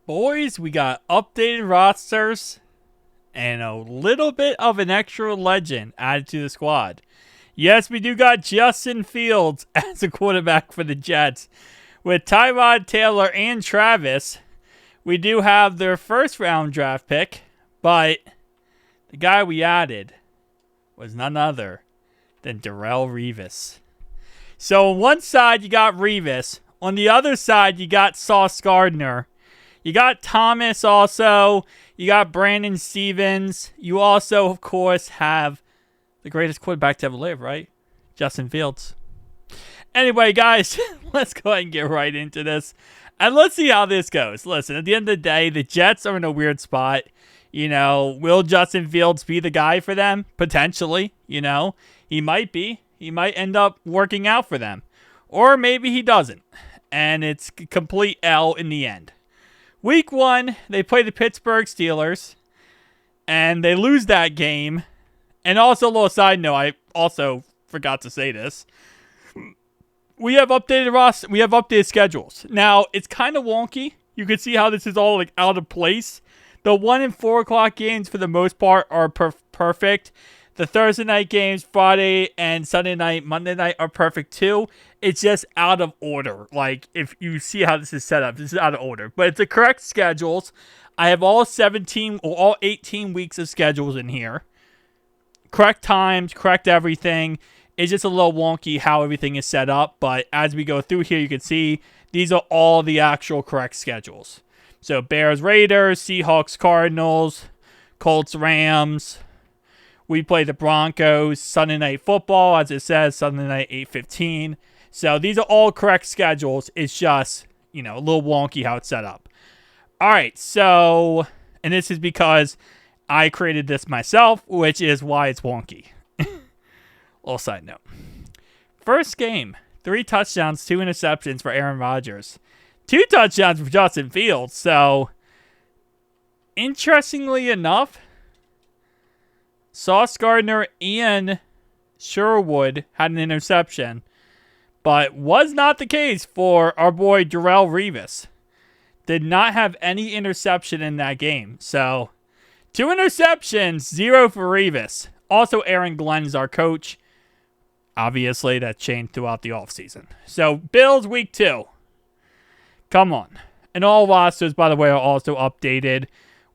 Boys, we got updated rosters and a little bit of an extra legend added to the squad. Yes, we do got Justin Fields as a quarterback for the Jets. With Tyrod Taylor and Travis, we do have their first round draft pick, but the guy we added was none other than Revis. So on one side you got Revis, on the other side you got Sauce Gardner. You got Thomas also. You got Brandon Stevens. You also, of course, have the greatest quarterback to ever live, right? Justin Fields. Anyway, guys, let's go ahead and get right into this. And let's see how this goes. Listen, at the end of the day, the Jets are in a weird spot. You know, will Justin Fields be the guy for them? Potentially, you know. He might be. He might end up working out for them. Or maybe he doesn't. And it's a complete L in the end. Week 1, they play the Pittsburgh Steelers, and they lose that game. And also, a little side note, I also forgot to say this. We have updated schedules. Now, it's kind of wonky. You can see how this is all like out of place. The 1 and 4 o'clock games, for the most part, are perfect. The Thursday night games, Friday and Sunday night, Monday night are perfect too. It's just out of order. Like, if you see how this is set up, this is out of order. But it's the correct schedules. I have all 17 or all 18 weeks of schedules in here. Correct times, correct everything. It's just a little wonky how everything is set up. But as we go through here, you can see these are all the actual correct schedules. So Bears, Raiders, Seahawks, Cardinals, Colts, Rams. We play the Broncos, Sunday Night Football, as it says, Sunday night, 8:15. So these are all correct schedules. It's just, you know, a little wonky how it's set up. All right, so, and this is because I created this myself, which is why it's wonky. Little side note. First game, 3 touchdowns, 2 interceptions for Aaron Rodgers. 2 touchdowns for Justin Fields. So, interestingly enough, Sauce Gardner and Sherwood had an interception, but was not the case for our boy Revis. Did not have any interception in that game. So, 2 interceptions, 0 for Revis. Also, Aaron Glenn is our coach. Obviously, that changed throughout the offseason. So, Bills week 2. Come on. And all rosters, by the way, are also updated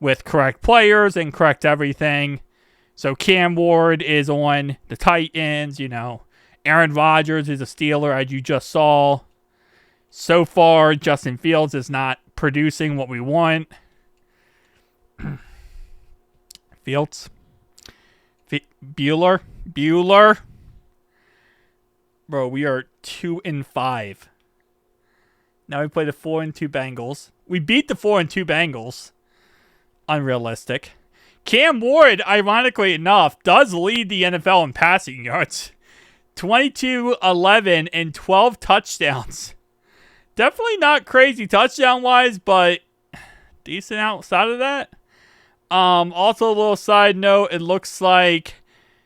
with correct players and correct everything. So Cam Ward is on the Titans, you know. Aaron Rodgers is a Steeler, as you just saw. So far, Justin Fields is not producing what we want. Fields. Bueller. Bro, we are 2-5. Now we play the 4-2 Bengals. We beat the 4-2 Bengals. Unrealistic. Cam Ward, ironically enough, does lead the NFL in passing yards. 22, 11, and 12 touchdowns. Definitely not crazy touchdown-wise, but decent outside of that. Also, a little side note, it looks like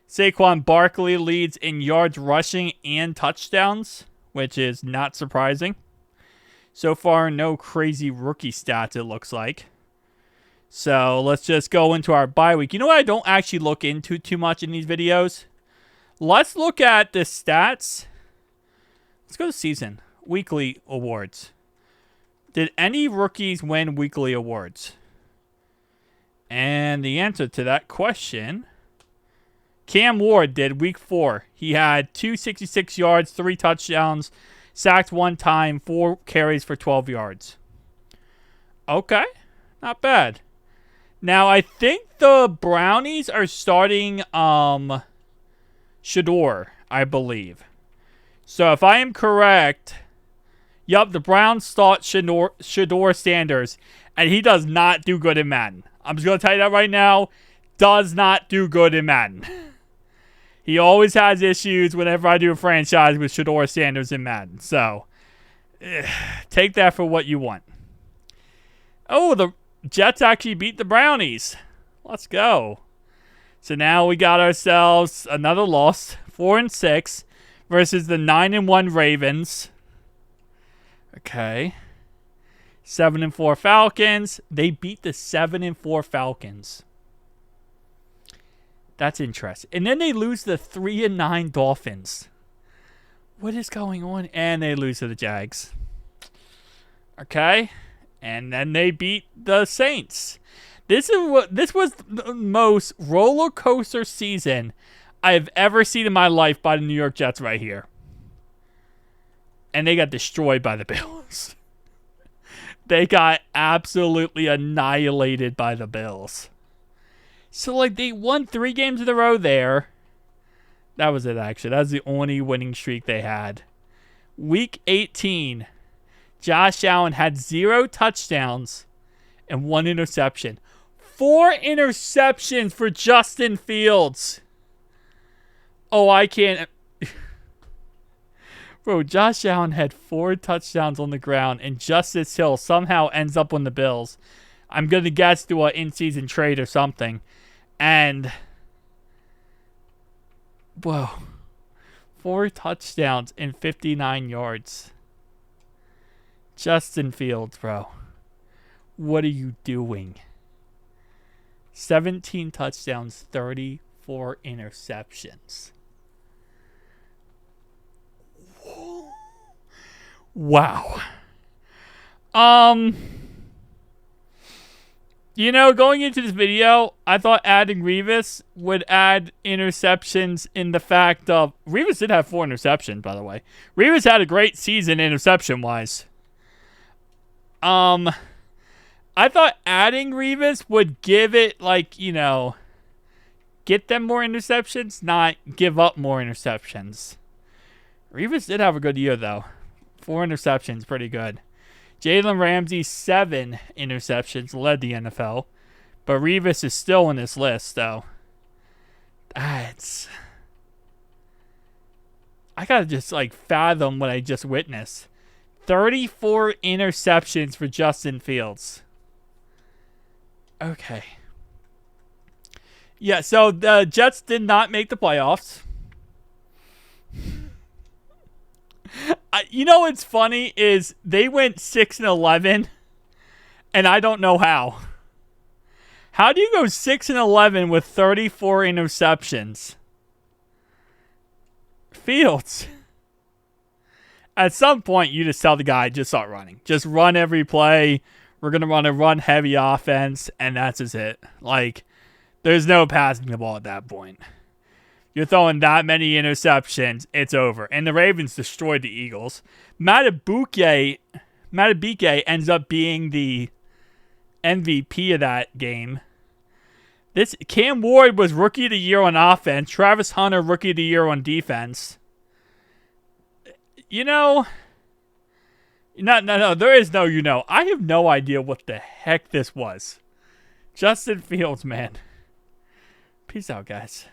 Saquon Barkley leads in yards rushing and touchdowns, which is not surprising. So far, no crazy rookie stats, it looks like. So let's just go into our bye week. You know what I don't actually look into too much in these videos? Let's look at the stats. Let's go to season. Weekly awards. Did any rookies win weekly awards? And the answer to that question, Cam Ward did week 4. He had 266 yards, 3 touchdowns, sacked 1 time, 4 carries for 12 yards. Okay, not bad. Now, I think the Brownies are starting Shador, I believe. So, if I am correct, yup, the Browns start Shador Sanders, and he does not do good in Madden. I'm just going to tell you that right now. Does not do good in Madden. He always has issues whenever I do a franchise with Shador Sanders in Madden. So, take that for what you want. Oh, the Jets actually beat the Brownies. Let's go. So now we got ourselves another loss, 4-6 versus the 9-1 Ravens. Okay. 7-4 Falcons. They beat the 7-4 Falcons. That's interesting. And then they lose the 3-9 Dolphins. What is going on? And they lose to the Jags. Okay. And then they beat the Saints. This was the most roller coaster season I've ever seen in my life by the New York Jets right here. And they got destroyed by the Bills. They got absolutely annihilated by the Bills. So, like, they won 3 games in a row there. That was it, actually. That was the only winning streak they had. Week 18, Josh Allen had 0 touchdowns and 1 interception. 4 interceptions for Justin Fields. Oh, I can't. Bro, Josh Allen had 4 touchdowns on the ground, and Justice Hill somehow ends up on the Bills. I'm going to guess through an in-season trade or something. And, whoa, 4 touchdowns and 59 yards. Justin Fields, bro. What are you doing? 17 touchdowns, 34 interceptions. Wow. You know, going into this video, I thought adding Revis would add interceptions in the fact of... Revis did have 4 interceptions, by the way. Revis had a great season interception-wise. I thought adding Revis would give it, like, you know, get them more interceptions, not give up more interceptions. Revis did have a good year, though. 4 interceptions, pretty good. Jalen Ramsey, 7 interceptions, led the NFL. But Revis is still in this list, though. I gotta just, like, fathom what I just witnessed. 34 interceptions for Justin Fields. Okay. Yeah, so the Jets did not make the playoffs. You know what's funny is they went 6-11, and I don't know how. How do you go 6-11 with 34 interceptions? Fields. At some point, you just tell the guy, just start running. Just run every play. We're going to run a run-heavy offense, and that's just it. Like, there's no passing the ball at that point. You're throwing that many interceptions, it's over. And the Ravens destroyed the Eagles. Madubuike ends up being the MVP of that game. This Cam Ward was Rookie of the Year on offense. Travis Hunter, Rookie of the Year on defense. You know... No, there is no you know. I have no idea what the heck this was. Justin Fields, man. Peace out, guys.